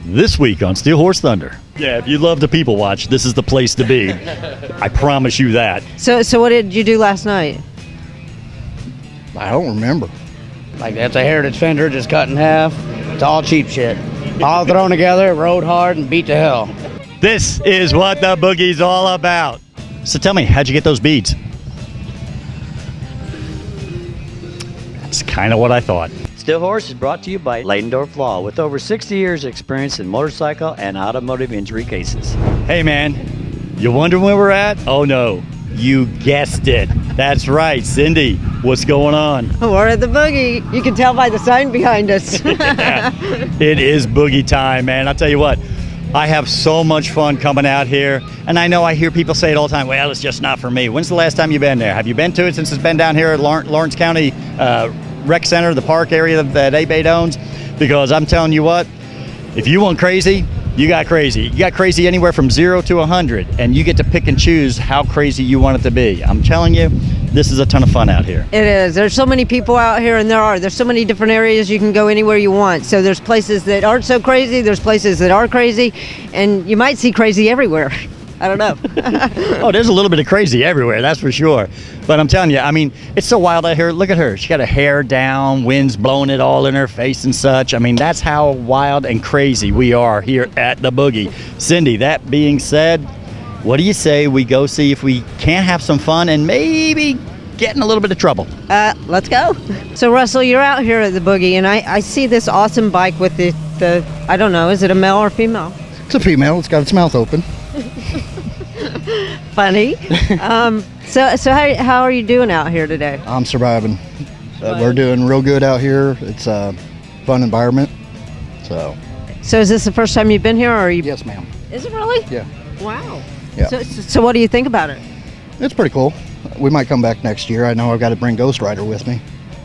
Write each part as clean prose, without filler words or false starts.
This week on Steel Horse Thunder. Yeah, if you love to people watch, this is the place to be. I promise you that. So what did you do last night? I don't remember. Like, that's a heritage fender just cut in half. It's all cheap shit. All thrown together, rode hard, and beat to hell. This is what the boogie's all about. So tell me, how'd you get those beads? That's kind of what I thought. Steel Horse is brought to you by Leidendorf Law, with over 60 years experience in motorcycle and automotive injury cases. Hey man, you wondering where we're at? Oh no, you guessed it. That's right, Cindy. What's going on? We're at the Boogie. You can tell by the sign behind us. Yeah, it is boogie time, man. I'll tell you what, I have so much fun coming out here, and I know I hear people say it all the time, well, it's just not for me. When's the last time you've been there? Have you been to it since it's been down here at Lawrence County Rec Center, the park area that ABATE owns? Because I'm telling you what, if you want crazy, you got crazy. You got crazy anywhere from 0 to 100, and you get to pick and choose how crazy you want it to be. I'm telling you, this is a ton of fun out here. It is. There's so many people out here, and there's so many different areas. You can go anywhere you want. So there's places that aren't so crazy, there's places that are crazy, and you might see crazy everywhere. I don't know. Oh, there's a little bit of crazy everywhere, that's for sure. But I'm telling you, I mean, it's so wild out here. Look at her. She got her hair down, wind's blowing it all in her face and such. I mean, that's how wild and crazy we are here at the Boogie. Cindy, that being said, what do you say we go see if we can't have some fun and maybe get in a little bit of trouble? Let's go. So, Russell, you're out here at the Boogie, and I see this awesome bike with the I don't know, is it a male or female? It's a female. It's got its mouth open. Funny. So how are you doing out here today? I'm surviving. We're doing real good out here. It's a fun environment. So is this the first time you've been here, or are you? Yes, ma'am. Is it really? Yeah. Wow. Yeah. So what do you think about it? It's pretty cool. We might come back next year. I know I've got to bring Ghost Rider with me.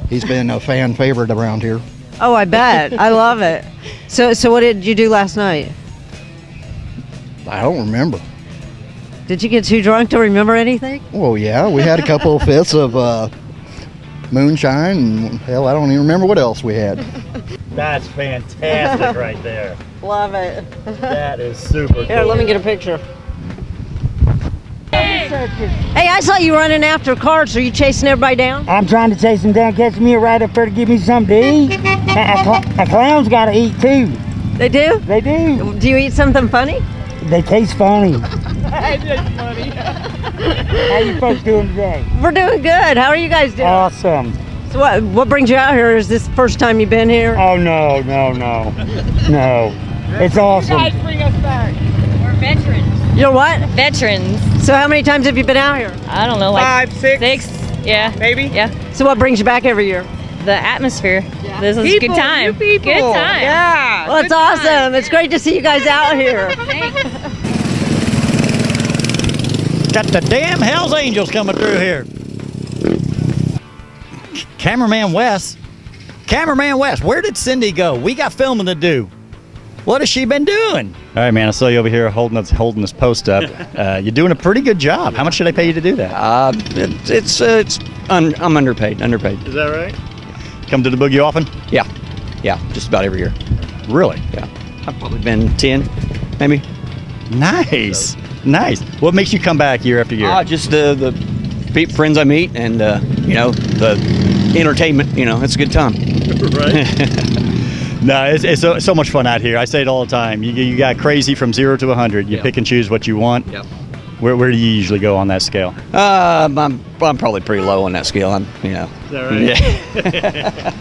He's been a fan favorite around here. Oh, I bet. I love it. So what did you do last night? I don't remember. Did you get too drunk to remember anything? Well, yeah, we had a couple of fifths of moonshine, and hell, I don't even remember what else we had. That's fantastic right there. Love it. That is super cool. Here, let me get a picture. Hey, I saw you running after cars. Are you chasing everybody down? I'm trying to chase him down, catch me a ride up there to give me something to eat. A clown's got to eat too. They do? They do. Do you eat something funny? They taste funny. That's funny. How you folks doing today? We're doing good. How are you guys doing? Awesome. So what brings you out here? Is this the first time you've been here? Oh, no. It's awesome. You guys bring us back. We're veterans. You're what? Veterans. So how many times have you been out here? I don't know, like 5, 6. 6. Yeah. Maybe. Yeah. So what brings you back every year? The atmosphere. Yeah. This is a good time. New people. Good time. Yeah. Well, it's awesome. It's great to see you guys out here. Thanks. Got the damn Hells Angels coming through here. Cameraman Wes, where did Cindy go? We got filming to do. What has she been doing? All right, man, I saw you over here holding this post up. You're doing a pretty good job. How much should I pay you to do that? I'm underpaid. Is that right? Come to the Boogie often? Yeah, just about every year. Really? Yeah, I've probably been 10, maybe. Nice. What makes you come back year after year? Just the friends I meet, and the entertainment. It's a good time. Right. No, it's so much fun out here. I say it all the time. You got crazy from 0 to 100. You pick and choose what you want. Yep. Where do you usually go on that scale? I'm probably pretty low on that scale. Is that right? Yeah.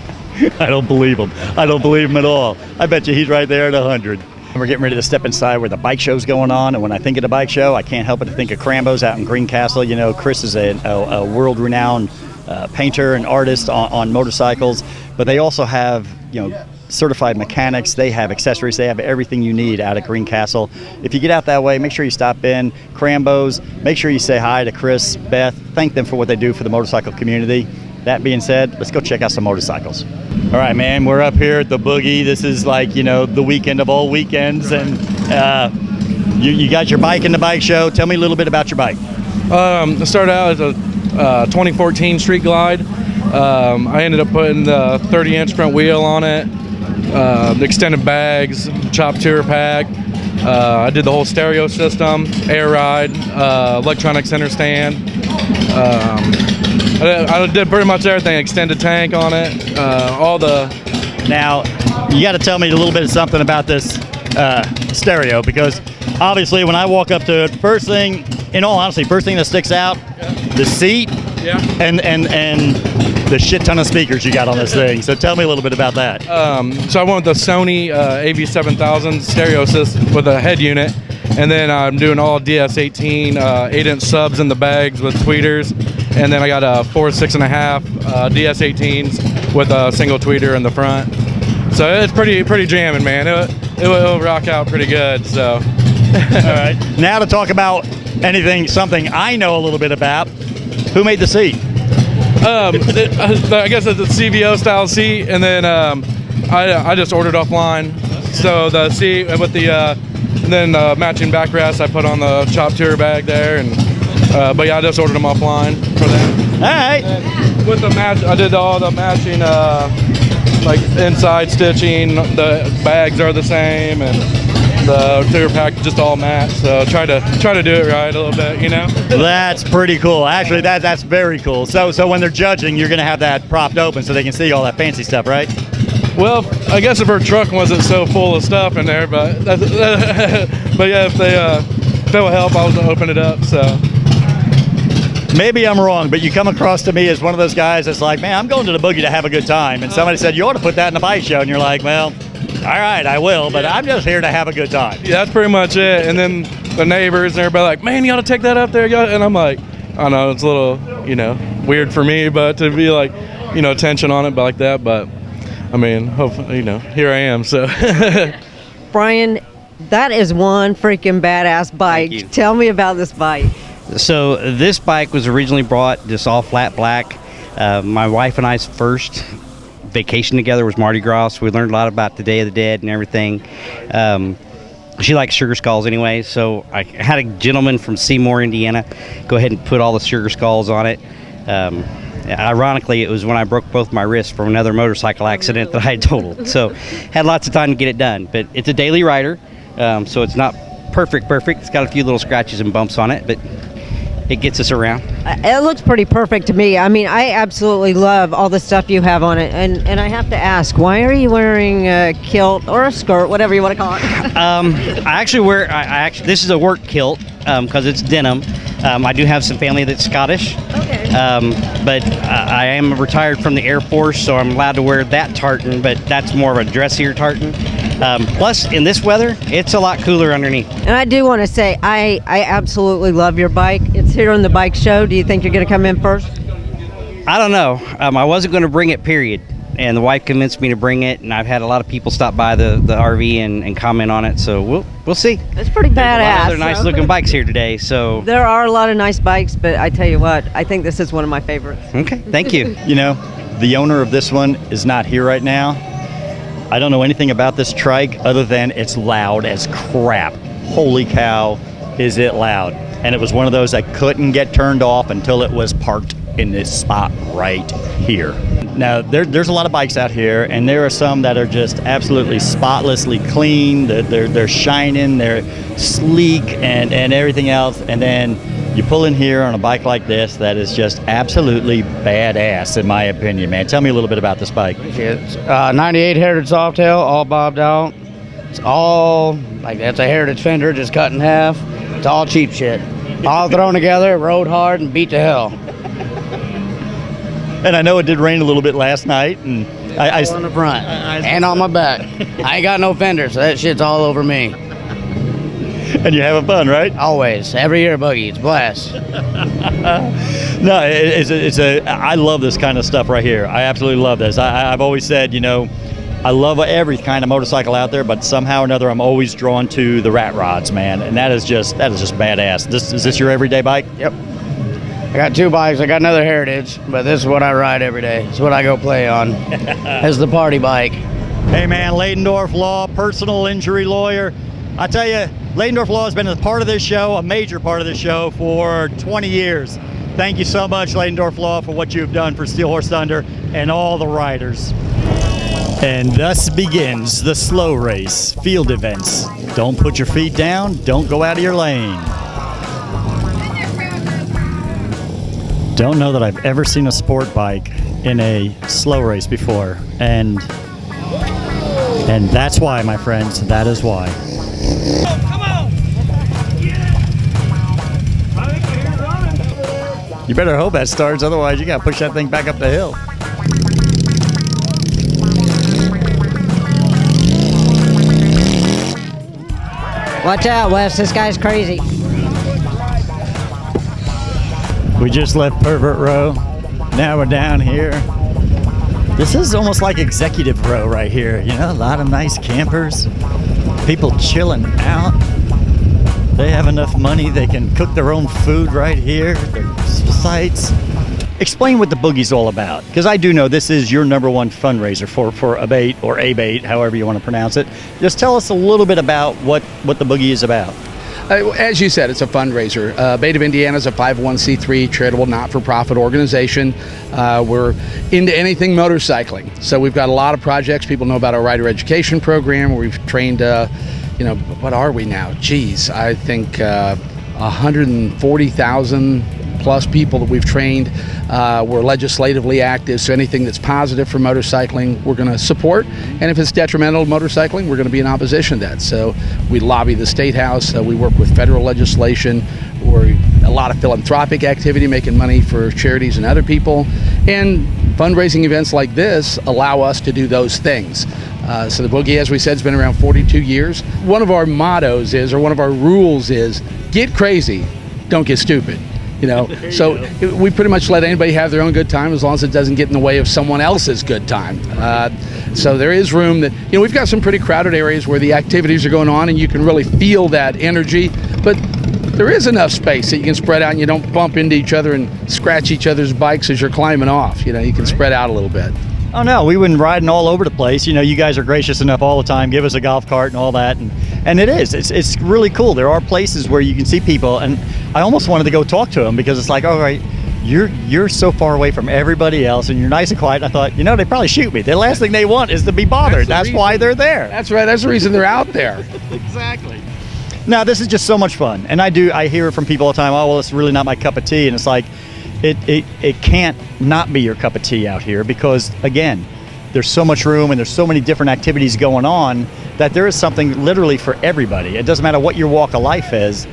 I don't believe him. I don't believe him at all. I bet you he's right there at 100. We're getting ready to step inside where the bike show's going on, and when I think of the bike show, I can't help but to think of Crambo's out in Greencastle. You know, Chris is a world-renowned painter and artist on motorcycles, but they also have, certified mechanics. They have accessories. They have everything you need out at Greencastle. If you get out that way, make sure you stop in Crambo's. Make sure you say hi to Chris, Beth. Thank them for what they do for the motorcycle community. That being said, let's go check out some motorcycles. All right, man, we're up here at the Boogie. This is like, the weekend of all weekends, and you got your bike in the bike show. Tell me a little bit about your bike. I started out as a 2014 Street Glide. I ended up putting the 30-inch front wheel on it, extended bags, chop tour pack. I did the whole stereo system, air ride, electronic center stand. I did pretty much everything, extended tank on it, all the... Now, you got to tell me a little bit of something about this stereo, because obviously when I walk up to it, first thing that sticks out, the seat, and the shit ton of speakers you got on this thing. So tell me a little bit about that. So I went with the Sony AV7000 stereo system with a head unit, and then I'm doing all DS18 8-inch subs in the bags with tweeters, and then I got a 4 6.5 DS18s with a single tweeter in the front. So it's pretty jamming, man. It'll rock out pretty good. So. All right. Now to talk about something I know a little bit about. Who made the seat? I guess it's a CVO style seat, and then I just ordered offline. So the seat with the then matching backrest I put on the chop tour bag there, and but yeah, I just ordered them offline for them. All right. And with the match, I did all the matching like inside stitching. The bags are the same, and the tour pack just all matched. So try to do it right a little bit, you know. That's pretty cool. Actually, that's very cool. So when they're judging, you're gonna have that propped open so they can see all that fancy stuff, right? Well, I guess if her truck wasn't so full of stuff in there, but but yeah, if they will help, I'll open it up. So maybe I'm wrong, but you come across to me as one of those guys that's like, man, I'm going to the Boogie to have a good time, and somebody said you ought to put that in the bike show, and you're like, well, all right, I will, but I'm just here to have a good time. yeah, that's pretty much it. And then the neighbors and everybody like, man, you ought to take that up there, and I'm like, I don't know, it's a little, weird for me, but to be like, attention on it like that, but I mean, hopefully, here I am, so. Brian, that is one freaking badass bike. Thank you. Tell me about this bike. So this bike was originally brought just all flat black. My wife and I's first vacation together was Mardi Gras, so we learned a lot about the Day of the Dead and everything. She likes sugar skulls anyway, so I had a gentleman from Seymour, Indiana, go ahead and put all the sugar skulls on it. Ironically, it was when I broke both my wrists from another motorcycle accident that I had totaled, so had lots of time to get it done. But it's a daily rider, so it's not perfect. It's got a few little scratches and bumps on it, but it gets us around. It looks pretty perfect to me. I mean, I absolutely love all the stuff you have on it. And I have to ask, why are you wearing a kilt or a skirt, whatever you want to call it? This is a work kilt because it's denim. I do have some family that's Scottish. Okay. But I am retired from the Air Force, so I'm allowed to wear that tartan, but that's more of a dressier tartan. Plus, in this weather, it's a lot cooler underneath. And I do want to say, I absolutely love your bike. It's here on the bike show. Do you think you're going to come in first? I don't know. I wasn't going to bring it, period. And the wife convinced me to bring it, and I've had a lot of people stop by the RV and comment on it, so we'll see. It's pretty badass. There's a lot of other nice looking bikes here today, so. There are a lot of nice bikes, but I tell you what, I think this is one of my favorites. Okay, thank you. The owner of this one is not here right now. I don't know anything about this trike other than it's loud as crap. Holy cow, is it loud. And it was one of those that couldn't get turned off until it was parked in this spot right here. Now, there's a lot of bikes out here, and there are some that are just absolutely spotlessly clean. They're shining, they're sleek, and everything else. And then you pull in here on a bike like this that is just absolutely badass, in my opinion, man. Tell me a little bit about this bike. It's 98 Heritage Softail, all bobbed out. It's all, that's a Heritage fender just cut in half. It's all cheap shit. All thrown together, rode hard, and beat to hell. And I know it did rain a little bit last night, and I on the front and on my back. I ain't got no fender, so that shit's all over me. And you're having fun, right? Always, every year, Boogie. It's a blast. No, I love this kind of stuff right here. I absolutely love this. I've always said, I love every kind of motorcycle out there, but somehow or another, I'm always drawn to the rat rods, man. And that is just badass. Is this your everyday bike? Yep. I got two bikes. I got another Heritage, but this is what I ride every day. It's what I go play on. It's the party bike. Hey, man, Ladendorf Law, personal injury lawyer. I tell you, Ladendorf Law has been a part of this show, a major part of this show for 20 years. Thank you so much, Ladendorf Law, for what you've done for Steel Horse Thunder and all the riders. And thus begins the slow race, field events. Don't put your feet down, don't go out of your lane. Don't know that I've ever seen a sport bike in a slow race before. And that's why, my friends, that is why. You better hope that starts, otherwise you gotta push that thing back up the hill. Watch out, Wes. This guy's crazy. We just left Pervert Row. Now we're down here. This is almost like executive row right here. You know, a lot of nice campers. People chilling out. They have enough money, they can cook their own food right here. There's sites. Explain what the Boogie's all about, because I do know this is your #1 fundraiser for ABATE or ABATE, however you want to pronounce it. Just tell us a little bit about what the Boogie is about. As you said, it's a fundraiser. ABATE of Indiana is a 501c3 charitable not-for-profit organization. We're into anything motorcycling. So we've got a lot of projects. People know about our rider education program. We've trained, what are we now? Geez, I think 140,000 plus people that we've trained. We're legislatively active, so anything that's positive for motorcycling, we're going to support. And if it's detrimental to motorcycling, we're going to be in opposition to that. So we lobby the State House. We work with federal legislation. We're a lot of philanthropic activity, making money for charities and other people. And fundraising events like this allow us to do those things. So the Boogie, as we said, has been around 42 years. One of our mottos is, or one of our rules is, get crazy, don't get stupid. You know, so we pretty much let anybody have their own good time as long as it doesn't get in the way of someone else's good time. So there is room that, we've got some pretty crowded areas where the activities are going on and you can really feel that energy, but there is enough space that you can spread out and you don't bump into each other and scratch each other's bikes as you're climbing off. You can spread out a little bit. Oh no, we wouldn't riding all over the place. You guys are gracious enough all the time, give us a golf cart and all that, and it's really cool. There are places where you can see people, and I almost wanted to go talk to them because it's like, all right, you're so far away from everybody else, and you're nice and quiet. And I thought, they probably shoot me. The last thing they want is to be bothered. That's why they're there. That's right. That's the reason they're out there. Exactly. Now this is just so much fun, and I hear it from people all the time. Oh well, it's really not my cup of tea, and it's like, it can't not be your cup of tea out here because, again, there's so much room and there's so many different activities going on that there is something literally for everybody. It doesn't matter what your walk of life is,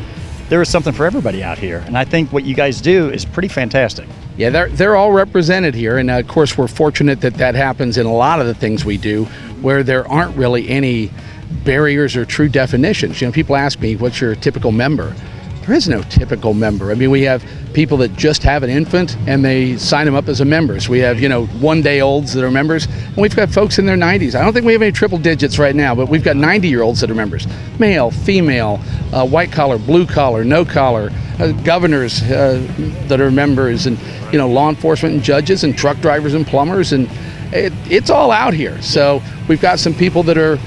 there is something for everybody out here. And I think what you guys do is pretty fantastic. Yeah, they're all represented here. And of course, we're fortunate that happens in a lot of the things we do where there aren't really any barriers or true definitions. People ask me, what's your typical member? There is no typical member. I mean, we have people that just have an infant and they sign them up as a member. So we have, 1-day-olds that are members, and we've got folks in their 90s. I don't think we have any triple digits right now, but we've got 90-year-olds that are members. Male, female, white collar, blue collar, no collar, governors that are members, and, law enforcement and judges and truck drivers and plumbers, and it's all out here. So we've got some people that are,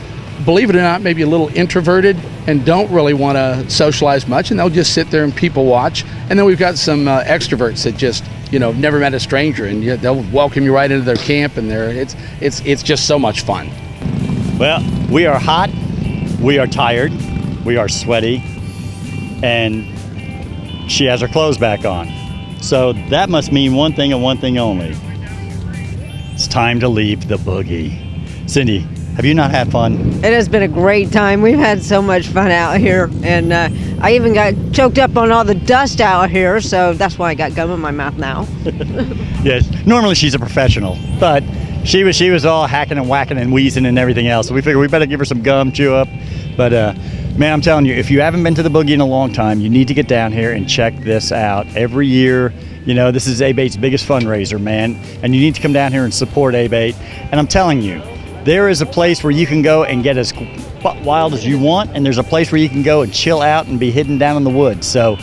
believe it or not, maybe a little introverted and don't really want to socialize much, and they'll just sit there and people watch. And then we've got some extroverts that just, never met a stranger, and they'll welcome you right into their camp, and it's just so much fun. Well, we are hot, we are tired, we are sweaty, and she has her clothes back on. So that must mean one thing and one thing only. It's time to leave the Boogie. Cindy, have you not had fun? It has been a great time. We've had so much fun out here, and I even got choked up on all the dust out here, so that's why I got gum in my mouth now. Yes, normally she's a professional, but she was all hacking and whacking and wheezing and everything else, so we figured we better give her some gum, chew up. But man, I'm telling you, if you haven't been to the Boogie in a long time, you need to get down here and check this out. Every year, this is ABATE's biggest fundraiser, man, and you need to come down here and support ABATE. And I'm telling you, there is a place where you can go and get as wild as you want, and there's a place where you can go and chill out and be hidden down in the woods. So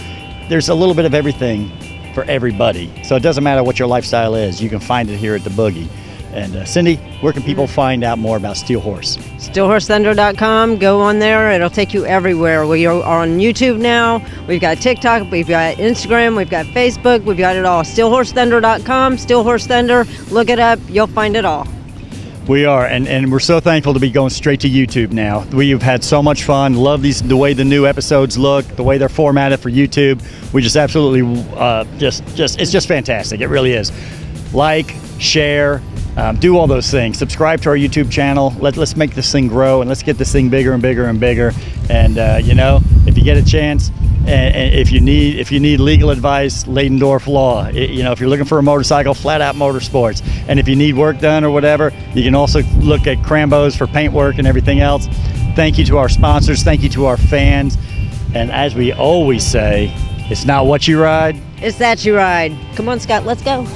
there's a little bit of everything for everybody. So it doesn't matter what your lifestyle is, you can find it here at the Boogie. And Cindy, where can people find out more about Steel Horse? SteelHorseThunder.com. Go on there. It'll take you everywhere. We are on YouTube now. We've got TikTok. We've got Instagram. We've got Facebook. We've got it all. SteelHorseThunder.com. Steel Horse Thunder. Look it up. You'll find it all. We are, and we're so thankful to be going straight to YouTube now. We've had so much fun. Love the way the new episodes look, the way they're formatted for YouTube. We just absolutely it's just fantastic. It really is. Like, share, do all those things. Subscribe to our YouTube channel. Let's make this thing grow, and let's get this thing bigger and bigger and bigger. And if you get a chance, and if you need legal advice, Leidendorf Law. If you're looking for a motorcycle, Flat Out Motorsports. And if you need work done or whatever, you can also look at Crambo's for paint work and everything else. Thank you to our sponsors. Thank you to our fans. And as we always say, it's not what you ride. It's that you ride. Come on, Scott, let's go.